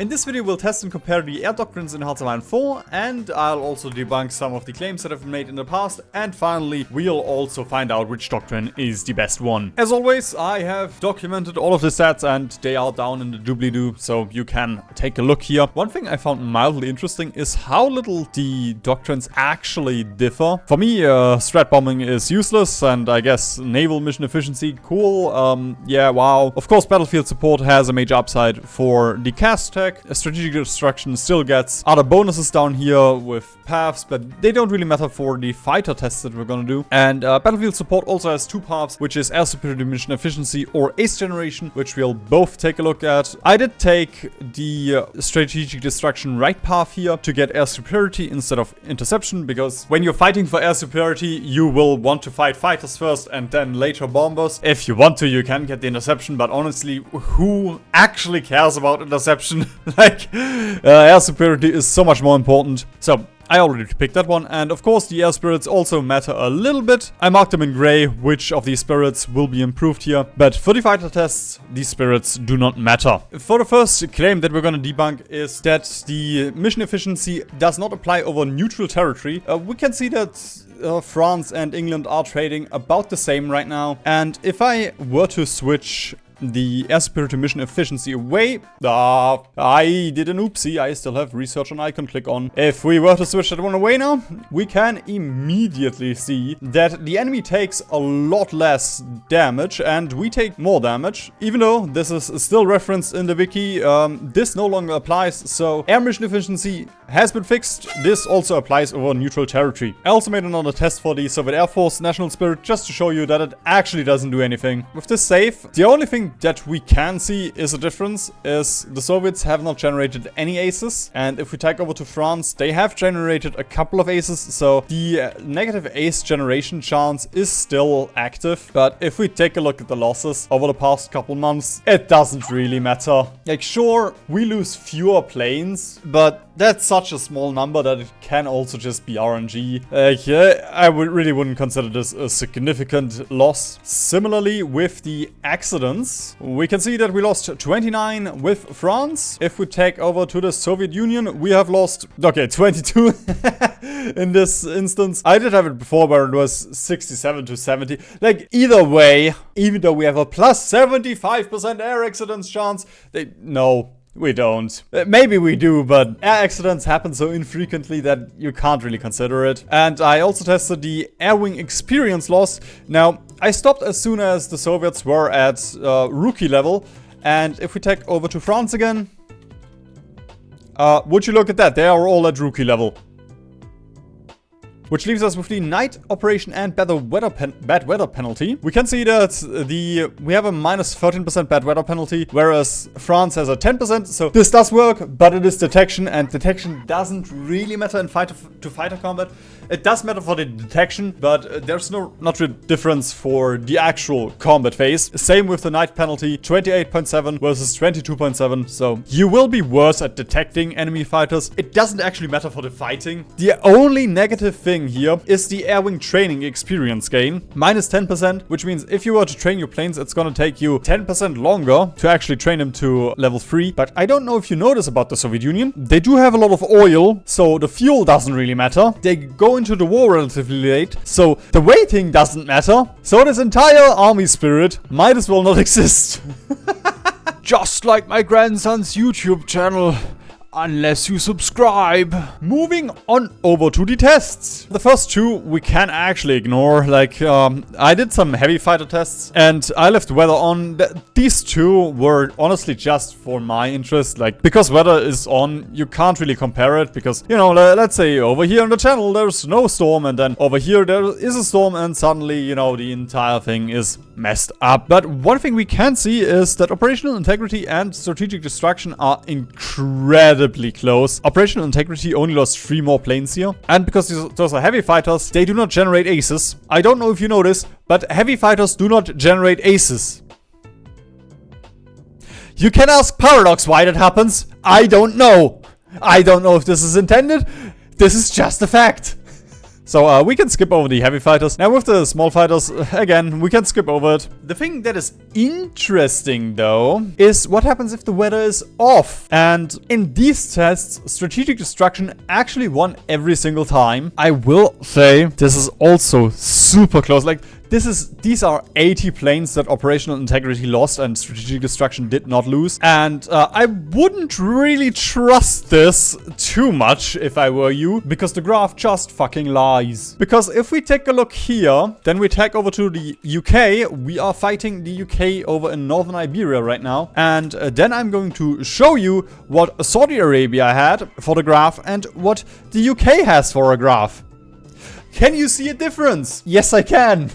In this video we'll test and compare the Air Doctrines in HoI4, and I'll also debunk some of the claims that have been made in the past, and finally we'll also find out which doctrine is the best one. As always, I have documented all of the stats and they are down in the doobly-doo, so you can take a look here. One thing I found mildly interesting is how little the doctrines actually differ. For me, strat bombing is useless, and I guess naval mission efficiency, cool. Yeah, wow. Of course, battlefield support has a major upside for the cast tech. Strategic destruction still gets other bonuses down here with paths, but they don't really matter for the fighter tests that we're gonna do. And battlefield support also has two paths, which is Air Superiority mission efficiency or ace generation, which we'll both take a look at. I did take the strategic destruction right path here to get air superiority instead of interception, because when you're fighting for air superiority, you will want to fight fighters first and then later bombers. If you want to, you can get the interception, but honestly, who actually cares about interception? Like, air superiority is so much more important. So I already picked that one, and of course the air spirits also matter a little bit. I marked them in gray, which of these spirits will be improved here, but for the fighter tests, these spirits do not matter. For the first claim that we're gonna debunk is that the mission efficiency does not apply over neutral territory. We can see that France and England are trading about the same right now, and if I were to switch the air superiority mission efficiency away. I did an oopsie. I still have research on icon click on. If we were to switch that one away now, we can immediately see that the enemy takes a lot less damage and we take more damage. Even though this is still referenced in the wiki, this no longer applies. So air mission efficiency has been fixed. This also applies over neutral territory. I also made another test for the Soviet Air Force National Spirit just to show you that it actually doesn't do anything. With this save, the only thing that we can see is a difference is the Soviets have not generated any aces, and if we take over to France, they have generated a couple of aces, so the negative ace generation chance is still active. But if we take a look at the losses over the past couple months, it doesn't really matter. Like, sure, we lose fewer planes, but that's such a small number that it can also just be RNG. I really wouldn't consider this a significant loss. Similarly, with the accidents, we can see that we lost 29 with France. If we take over to the Soviet Union, we have lost, okay, 22 in this instance. I did have it before where it was 67 to 70. Like, either way, even though we have a plus 75% air accidents chance, no. We don't. Maybe we do, but air accidents happen so infrequently that you can't really consider it. And I also tested the air wing experience loss. Now, I stopped as soon as the Soviets were at rookie level. And if we take over to France again, would you look at that? They are all at rookie level. Which leaves us with the night operation and bad weather penalty. We can see that we have a minus 13% bad weather penalty, whereas France has a 10%. So this does work, but it is detection, and detection doesn't really matter in fighter combat. It does matter for the detection, but there's not really difference for the actual combat phase. Same with the night penalty, 28.7 versus 22.7. So you will be worse at detecting enemy fighters. It doesn't actually matter for the fighting. The only negative thing here is the air wing training experience gain, minus 10%, which means if you were to train your planes, it's gonna take you 10% longer to actually train them to level 3. But I don't know if you know this about the Soviet Union. They do have a lot of oil, so the fuel doesn't really matter. They go into the war relatively late, so the waiting doesn't matter. So this entire army spirit might as well not exist. Just like my grandson's YouTube channel. Unless you subscribe. Moving on over to the tests. The first two we can actually ignore. Like, I did some heavy fighter tests and I left weather on. These two were honestly just for my interest. Like, because weather is on, you can't really compare it because, you know, let's say over here on the channel there's no storm, and then over here there is a storm, and suddenly, you know, the entire thing is messed up. But one thing we can see is that operational integrity and strategic destruction are incredibly close. Operational integrity only lost 3 more planes here, and because those are heavy fighters, they do not generate aces. I don't know if you know this, but heavy fighters do not generate aces. You can ask Paradox why that happens. I don't know. I don't know if this is intended. This is just a fact. So we can skip over the heavy fighters. Now with the small fighters, again, we can skip over it. The thing that is interesting though is what happens if the weather is off. And in these tests, strategic destruction actually won every single time. I will say this is also super close. Like, these are 80 planes that operational integrity lost and strategic destruction did not lose. And I wouldn't really trust this too much if I were you, because the graph just fucking lies. Because if we take a look here, then we tag over to the UK. We are fighting the UK over in Northern Iberia right now. And then I'm going to show you what Saudi Arabia had for the graph and what the UK has for a graph. Can you see a difference? Yes, I can.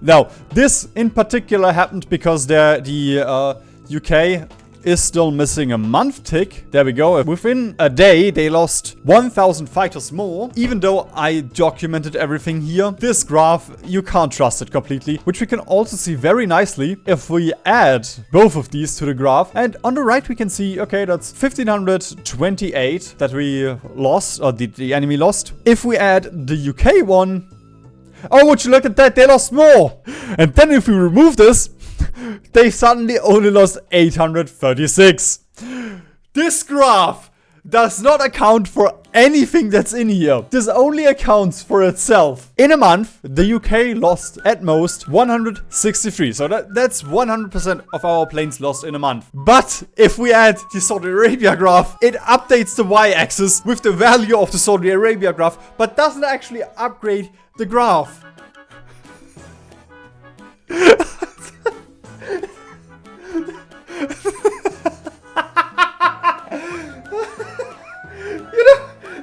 Now, this in particular happened because the UK is still missing a month tick. There we go. Within a day, they lost 1,000 fighters more. Even though I documented everything here, this graph, you can't trust it completely, which we can also see very nicely if we add both of these to the graph. And on the right, we can see, okay, that's 1,528 that we lost, or the enemy lost. If we add the UK one, oh, would you look at that? They lost more. And then if we remove this, they suddenly only lost 836. This graph does not account for anything that's in here. This only accounts for itself. In a month, the UK lost at most 163. So that's 100% of our planes lost in a month. But if we add the Saudi Arabia graph, it updates the y-axis with the value of the Saudi Arabia graph, but doesn't actually upgrade the graph.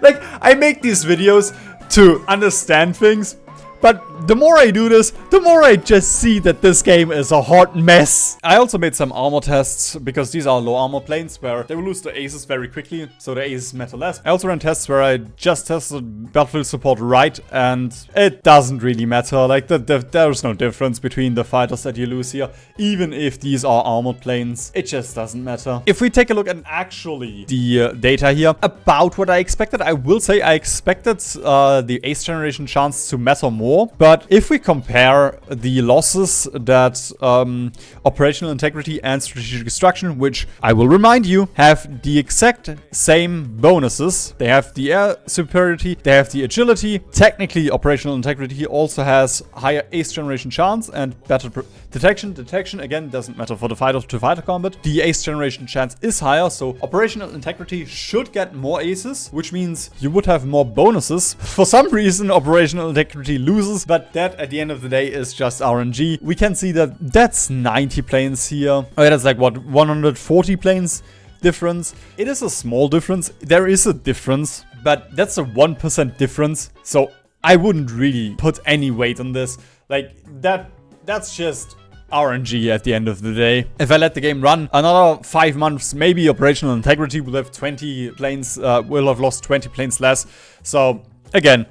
Like, I make these videos to understand things, but the more I do this, the more I just see that this game is a hot mess. I also made some armor tests, because these are low armor planes where they will lose the aces very quickly, so the aces matter less. I also ran tests where I just tested battlefield support right, and it doesn't really matter. Like, there's no difference between the fighters that you lose here, even if these are armored planes. It just doesn't matter. If we take a look at actually the data here, about what I expected, I will say I expected the ace generation chance to matter more. But if we compare the losses that operational integrity and strategic destruction, which I will remind you have the exact same bonuses. They have the air superiority, they have the agility. Technically, operational integrity also has higher ace generation chance and better detection. Detection, again, doesn't matter for the fighter-to-fighter combat. The ace generation chance is higher, so operational integrity should get more aces, which means you would have more bonuses. For some reason, operational integrity loses, but that at the end of the day is just RNG. We can see that that's 90 planes here. Oh yeah, that's like what, 140 planes difference. It is a small difference. There is a difference, but that's a 1% difference. So I wouldn't really put any weight on this. Like, that's just RNG at the end of the day. If I let the game run another 5 months, maybe operational integrity will have 20 planes, will have lost 20 planes less. So again,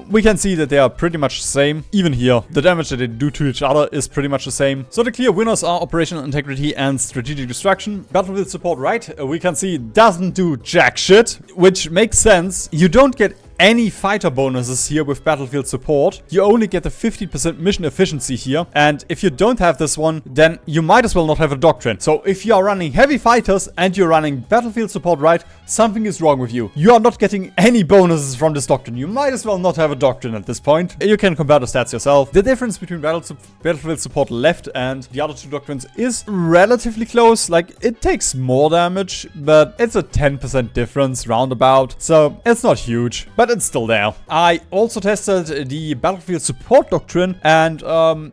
we can see that they are pretty much the same. Even here, the damage that they do to each other is pretty much the same. So the clear winners are operational integrity and strategic destruction. Battlefield support right, we can see doesn't do jack shit, which makes sense. You don't get any fighter bonuses here with battlefield support. You only get the 50% mission efficiency here. And if you don't have this one, then you might as well not have a doctrine. So if you are running heavy fighters and you're running battlefield support right, something is wrong with you. You are not getting any bonuses from this doctrine. You might as well not have a doctrine at this point. You can compare the stats yourself. The difference between battlefield support left and the other two doctrines is relatively close. Like, it takes more damage, but it's a 10% difference roundabout. So it's not huge, but it's still there. I also tested the battlefield support doctrine, and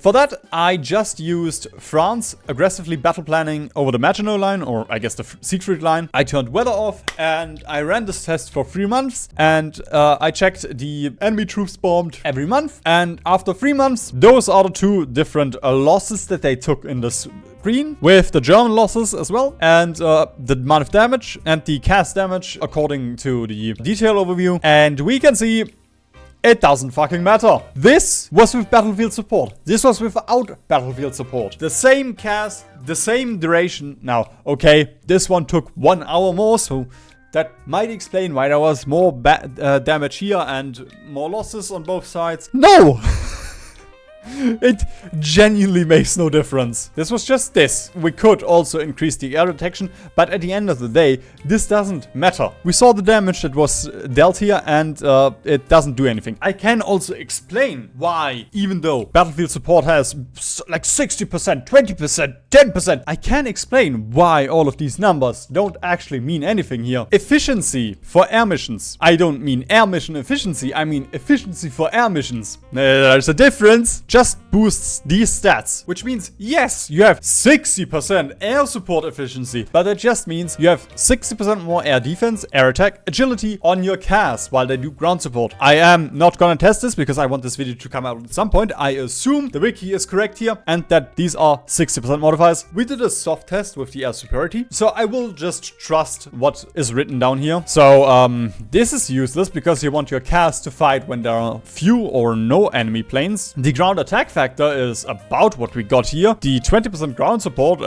for that I just used France aggressively battle planning over the Maginot line, or I guess the Siegfried line. I turned weather off and I ran this test for 3 months, and I checked the enemy troops bombed every month, and after 3 months, those are the two different losses that they took in this screen, with the German losses as well, and the amount of damage and the cast damage according to the detail overview. And we can see it doesn't fucking matter. This was with battlefield support. This was without battlefield support. The same cast, the same duration. Now, okay, this one took 1 hour more, so that might explain why there was more damage here and more losses on both sides. No! It genuinely makes no difference. This was just this. We could also increase the air detection, but at the end of the day, this doesn't matter. We saw the damage that was dealt here, and it doesn't do anything. I can also explain why, even though battlefield support has like 60%, 20%, 10%, I can explain why all of these numbers don't actually mean anything here. Efficiency for air missions. I don't mean air mission efficiency, I mean efficiency for air missions. There's a difference. Just boosts these stats, which means, yes, you have 60% air support efficiency, but that just means you have 60% more air defense, air attack, agility on your cast while they do ground support. I am not gonna test this because I want this video to come out at some point. I assume the wiki is correct here and that these are 60% modifiers. We did a soft test with the Air Superiority, so I will just trust what is written down here. So this is useless because you want your cast to fight when there are few or no enemy planes. The ground attack factor is about what we got here. The 20% ground support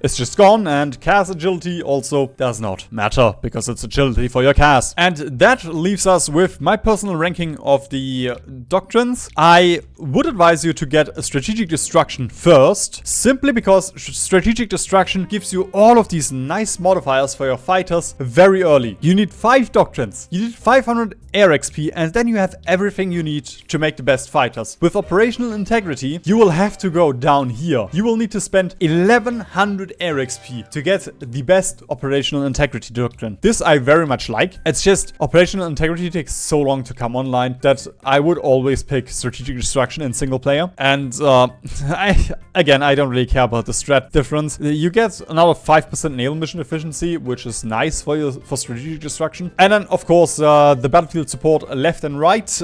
is just gone, and cast agility also does not matter because it's agility for your cast. And that leaves us with my personal ranking of the doctrines. I would advise you to get a strategic destruction first, simply because strategic destruction gives you all of these nice modifiers for your fighters very early. You need 5 doctrines, you need 500 air XP, and then you have everything you need to make the best fighters. With operational integrity, you will have to go down here. You will need to spend 1100 air XP to get the best operational integrity doctrine. This I very much like. It's just operational integrity takes so long to come online that I would always pick strategic destruction in single player. And I don't really care about the strat difference. You get another 5% nail mission efficiency, which is nice for strategic destruction. And then of course the battlefield support left and right.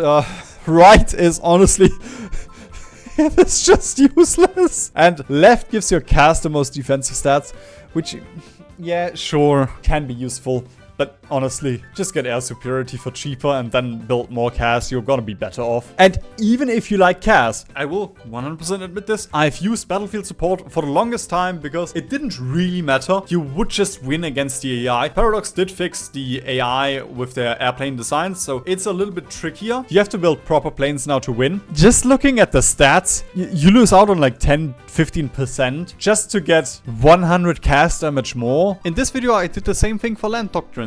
Right is honestly it's just useless. And left gives your cast the most defensive stats, which, yeah, sure, can be useful. But honestly, just get Air Superiority for cheaper and then build more cast. You're gonna be better off. And even if you like cast, I will 100% admit this, I've used battlefield support for the longest time because it didn't really matter. You would just win against the AI. Paradox did fix the AI with their airplane designs, so it's a little bit trickier. You have to build proper planes now to win. Just looking at the stats, you lose out on like 10-15% just to get 100 cast damage more. In this video, I did the same thing for land doctrines.